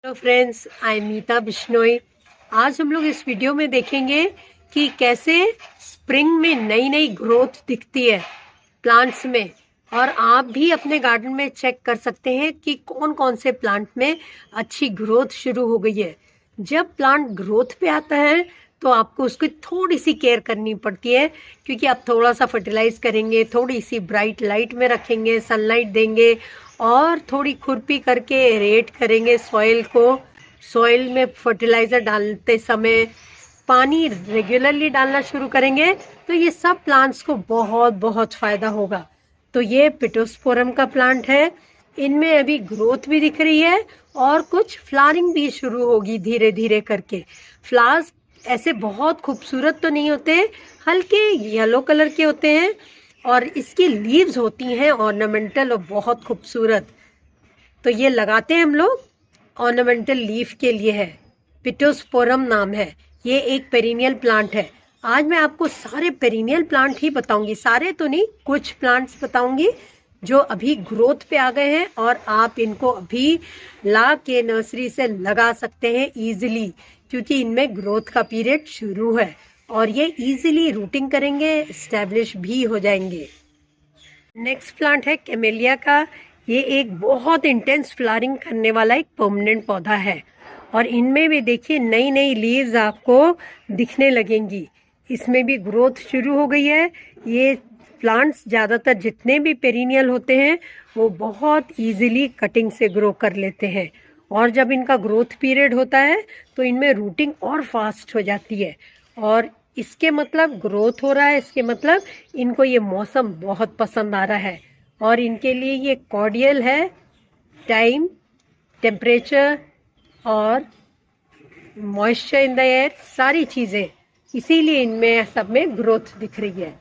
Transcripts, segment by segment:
Hello friends, I am मीता बिश्नोई। आज हम लोग इस वीडियो में देखेंगे कि कैसे स्प्रिंग में नई नई ग्रोथ दिखती है प्लांट्स में। और आप भी अपने गार्डन में चेक कर सकते हैं कि कौन कौन से प्लांट में अच्छी ग्रोथ शुरू हो गई है। जब प्लांट ग्रोथ पे आता है तो आपको उसकी थोड़ी सी केयर करनी पड़ती है, क्योंकि आप थोड़ा सा फर्टिलाइज करेंगे, थोड़ी सी ब्राइट लाइट में रखेंगे, सनलाइट देंगे और थोड़ी खुरपी करके एरेट करेंगे सॉइल को। सॉइल में फर्टिलाइज़र डालते समय पानी रेगुलरली डालना शुरू करेंगे तो ये सब प्लांट्स को बहुत बहुत फ़ायदा होगा। तो ये पिटोस्पोरम का प्लांट है, इनमें अभी ग्रोथ भी दिख रही है और कुछ फ्लावरिंग भी शुरू होगी धीरे धीरे करके। फ्लावर्स ऐसे बहुत खूबसूरत तो नहीं होते, हल्के येलो कलर के होते हैं और इसकी लीव्स होती हैं ऑर्नामेंटल और बहुत खूबसूरत। तो ये लगाते हैं हम लोग ऑर्नामेंटल लीफ के लिए है। पिटोस्पोरम नाम है, ये एक पेरिनियल प्लांट है। आज मैं आपको सारे पेरिनियल प्लांट ही बताऊंगी, सारे तो नहीं, कुछ प्लांट्स बताऊंगी जो अभी ग्रोथ पे आ गए हैं और आप इनको अभी ला के नर्सरी से लगा सकते हैं इजीली, क्योंकि इनमें ग्रोथ का पीरियड शुरू है और ये इजीली रूटिंग करेंगे, एस्टेब्लिश भी हो जाएंगे। नेक्स्ट प्लांट है कैमेलिया का। ये एक बहुत इंटेंस फ्लावरिंग करने वाला एक परमानेंट पौधा है और इनमें भी देखिए नई नई लीव्स आपको दिखने लगेंगी। इसमें भी ग्रोथ शुरू हो गई है। ये प्लांट्स ज़्यादातर जितने भी पेरिनियल होते हैं वो बहुत इजीली कटिंग से ग्रो कर लेते हैं और जब इनका ग्रोथ पीरियड होता है तो इनमें रूटिंग और फास्ट हो जाती है और इसके मतलब ग्रोथ हो रहा है, इसके मतलब इनको ये मौसम बहुत पसंद आ रहा है और इनके लिए ये कॉर्डियल है। टाइम, टेम्परेचर और मॉइस्चर इन द एयर, सारी चीज़ें, इसीलिए इनमें सब में ग्रोथ दिख रही है।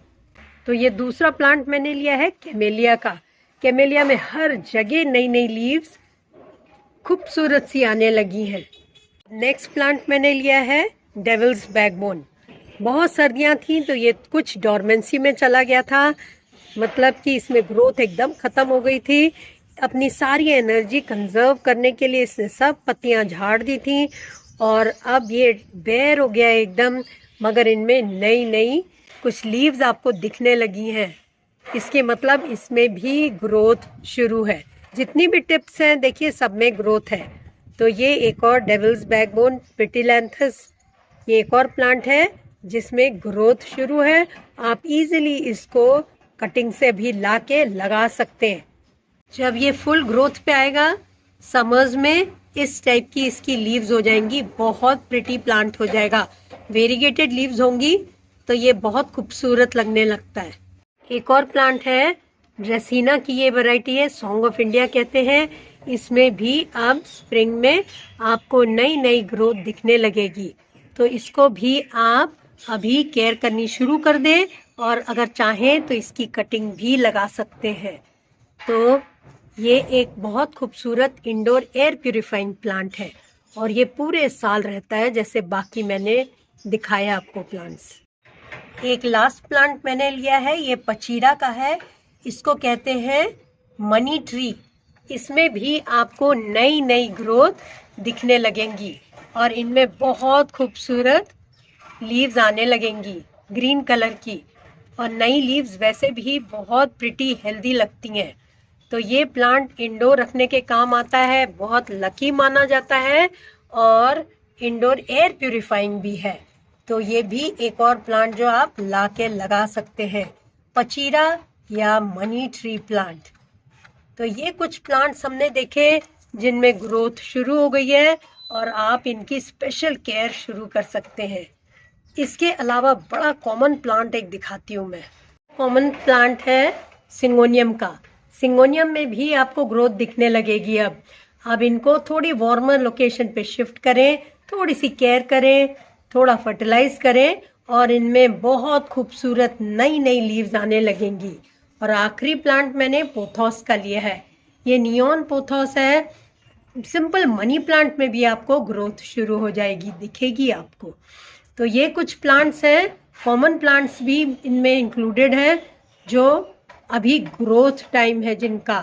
तो ये दूसरा प्लांट मैंने लिया है कैमेलिया का। कैमेलिया में हर जगह नई नई लीव्स खूबसूरत सी आने लगी हैं। नेक्स्ट प्लांट मैंने लिया है डेविल्स बैकबोन। बहुत सर्दियाँ थी तो ये कुछ डॉर्मेंसी में चला गया था, मतलब कि इसमें ग्रोथ एकदम ख़त्म हो गई थी। अपनी सारी एनर्जी कंजर्व करने के लिए इसने सब पत्तियाँ झाड़ दी थी और अब ये बेयर हो गया एकदम, मगर इनमें नई नई कुछ लीव्स आपको दिखने लगी हैं। इसके मतलब इसमें भी ग्रोथ शुरू है। जितनी भी टिप्स हैं देखिए सब में ग्रोथ है। तो ये एक और डेविल्स बैकबोन पिटिलैंथस, ये एक और प्लांट है जिसमें ग्रोथ शुरू है। आप इजीली इसको कटिंग से भी ला के लगा सकते हैं। जब ये फुल ग्रोथ पे आएगा समर्स में, इस टाइप की इसकी लीव्स हो जाएंगी, बहुत प्रिटी प्लांट हो जाएगा। वेरीगेटेड लीव्स होंगी तो ये बहुत खूबसूरत लगने लगता है। एक और प्लांट है ड्रेसिना की, ये वैरायटी है, सॉन्ग ऑफ इंडिया कहते हैं। इसमें भी अब स्प्रिंग में आपको नई नई ग्रोथ दिखने लगेगी, तो इसको भी आप अभी केयर करनी शुरू कर दें और अगर चाहें तो इसकी कटिंग भी लगा सकते हैं। तो ये एक बहुत खूबसूरत इंडोर एयर प्यूरिफाइंग प्लांट है और ये पूरे साल रहता है, जैसे बाकी मैंने दिखाया आपको प्लांट्स। एक लास्ट प्लांट मैंने लिया है, ये पचीरा का है, इसको कहते हैं मनी ट्री। इसमें भी आपको नई नई ग्रोथ दिखने लगेंगी और इनमें बहुत खूबसूरत लीव्स आने लगेंगी ग्रीन कलर की, और नई लीव्स वैसे भी बहुत प्रिटी हेल्दी लगती हैं। तो ये प्लांट इंडोर रखने के काम आता है, बहुत लकी माना जाता है और इंडोर एयर प्यूरिफाइंग भी है। तो ये भी एक और प्लांट जो आप ला के लगा सकते हैं, पचीरा या मनी ट्री प्लांट। तो ये कुछ प्लांट्स हमने देखे जिनमें ग्रोथ शुरू हो गई है और आप इनकी स्पेशल केयर शुरू कर सकते हैं। इसके अलावा बड़ा कॉमन प्लांट एक दिखाती हूँ मैं। कॉमन प्लांट है सिंगोनियम का। सिंगोनियम में भी आपको ग्रोथ दिखने लगेगी। अब इनको थोड़ी वार्मर लोकेशन पे शिफ्ट करें, थोड़ी सी केयर करें, थोड़ा फर्टिलाइज करें और इनमें बहुत खूबसूरत नई नई लीव्स आने लगेंगी। और आखिरी प्लांट मैंने पोथोस का लिया है, ये नियॉन पोथोस है। सिंपल मनी प्लांट में भी आपको ग्रोथ शुरू हो जाएगी, दिखेगी आपको। तो ये कुछ प्लांट्स हैं, कॉमन प्लांट्स भी इनमें इंक्लूडेड है जो अभी ग्रोथ टाइम है जिनका।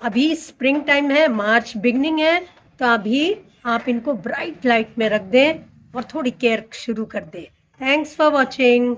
अभी स्प्रिंग टाइम है, मार्च बिगनिंग है, तो अभी आप इनको ब्राइट लाइट में रख दें और थोड़ी केयर शुरू कर दें। Thanks for watching.